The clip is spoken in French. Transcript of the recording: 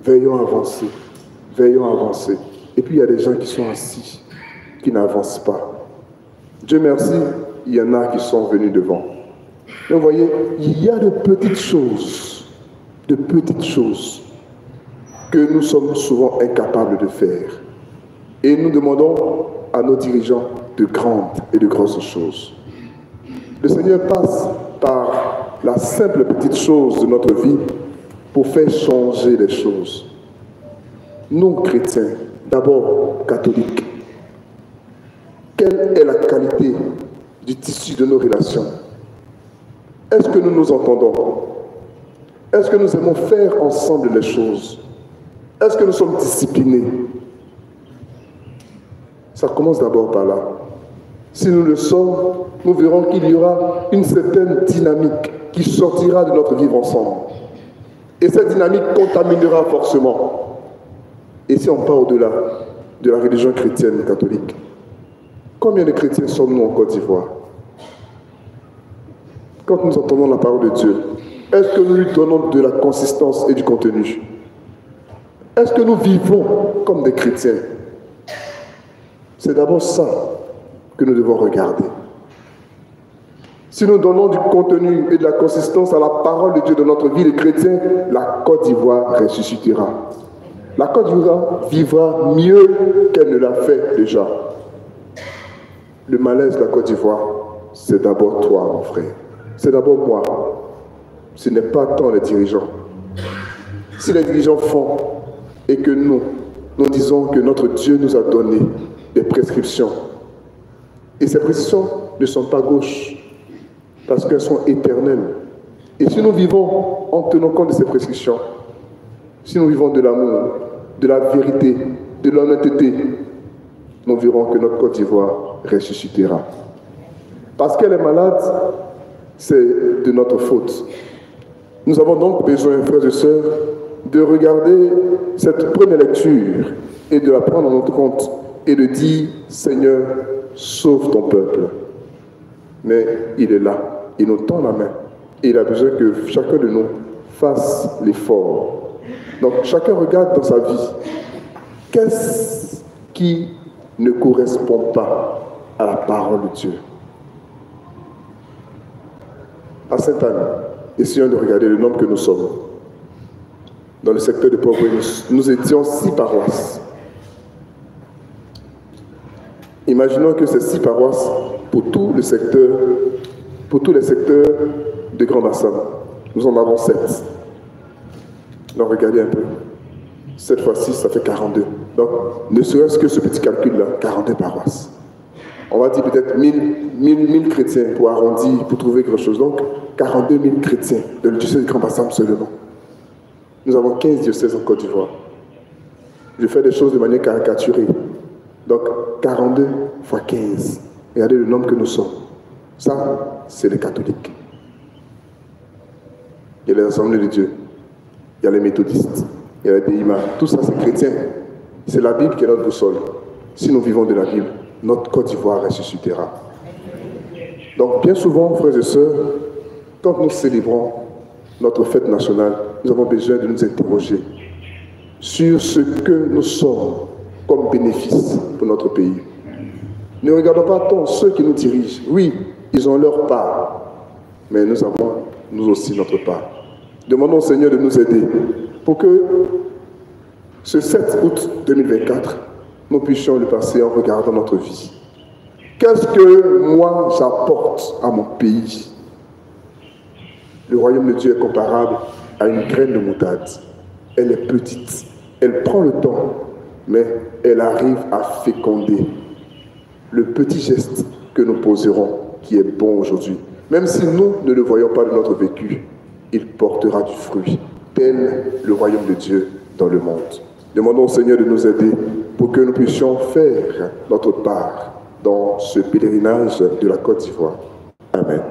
Veillons à avancer. Veillons à avancer. Et puis il y a des gens qui sont assis, qui n'avancent pas. Dieu merci, il y en a qui sont venus devant. Mais vous voyez, il y a de petites choses que nous sommes souvent incapables de faire. Et nous demandons à nos dirigeants de grandes et de grosses choses. Le Seigneur passe par la simple petite chose de notre vie pour faire changer les choses. Nous, chrétiens, d'abord catholiques, quelle est la qualité du tissu de nos relations? Est-ce que nous nous entendons? Est-ce que nous aimons faire ensemble les choses? Est-ce que nous sommes disciplinés? Ça commence d'abord par là. Si nous le sommes, nous verrons qu'il y aura une certaine dynamique qui sortira de notre vivre ensemble. Et cette dynamique contaminera forcément. Et si on part au-delà de la religion chrétienne catholique, combien de chrétiens sommes-nous en Côte d'Ivoire? Quand nous entendons la parole de Dieu, est-ce que nous lui donnons de la consistance et du contenu? Est-ce que nous vivons comme des chrétiens? C'est d'abord ça que nous devons regarder. Si nous donnons du contenu et de la consistance à la parole de Dieu dans notre vie de chrétien, la Côte d'Ivoire ressuscitera. La Côte d'Ivoire vivra mieux qu'elle ne l'a fait déjà. Le malaise de la Côte d'Ivoire, c'est d'abord toi, mon frère. C'est d'abord moi. Ce n'est pas tant les dirigeants. Si les dirigeants font et que nous disons que notre Dieu nous a donné des prescriptions, et ces prescriptions ne sont pas gauches, parce qu'elles sont éternelles. Et si nous vivons en tenant compte de ces prescriptions, si nous vivons de l'amour, de la vérité, de l'honnêteté, nous verrons que notre Côte d'Ivoire ressuscitera. Parce qu'elle est malade, c'est de notre faute. Nous avons donc besoin, frères et sœurs, de regarder cette première lecture et de la prendre en notre compte et de dire, Seigneur, sauve ton peuple. Mais il est là, il nous tend la main et il a besoin que chacun de nous fasse l'effort. Donc chacun regarde dans sa vie, qu'est-ce qui ne correspond pas à la parole de Dieu? À Sainte-Anne, essayons de regarder le nombre que nous sommes. Dans le secteur de Port-Bréus, nous étions 6 paroisses. Imaginons que ces 6 paroisses, pour tous les secteurs de Grand Bassam, nous en avons 7. Donc regardez un peu. 7 fois 6, ça fait 42. Donc, ne serait-ce que ce petit calcul-là, 42 paroisses. On va dire peut-être 1000 chrétiens pour arrondir, pour trouver quelque chose. Donc, 42 000 chrétiens dans le diocèse de Grand Bassam seulement. Nous avons 15 diocèses en Côte d'Ivoire. Je fais des choses de manière caricaturée. Donc, 42 fois 15. Regardez le nombre que nous sommes. Ça, c'est les catholiques. Il y a les assemblées de Dieu. Il y a les méthodistes. Il y a les DIMA. Tout ça, c'est chrétien. C'est la Bible qui est notre boussole. Si nous vivons de la Bible, notre Côte d'Ivoire ressuscitera. Donc, bien souvent, frères et sœurs, quand nous célébrons notre fête nationale, nous avons besoin de nous interroger sur ce que nous sommes comme bénéfice pour notre pays. Ne regardons pas tant ceux qui nous dirigent. Oui, ils ont leur part, mais nous avons, nous aussi, notre part. Demandons au Seigneur de nous aider pour que ce 7 août 2024, nous puissions le passer en regardant notre vie. Qu'est-ce que moi j'apporte à mon pays? Le royaume de Dieu est comparable à une graine de moutarde. Elle est petite, elle prend le temps, mais elle arrive à féconder. Le petit geste que nous poserons, qui est bon aujourd'hui, même si nous ne le voyons pas de notre vécu, il portera du fruit, tel le royaume de Dieu dans le monde. Demandons au Seigneur de nous aider pour que nous puissions faire notre part dans ce pèlerinage de la Côte d'Ivoire. Amen.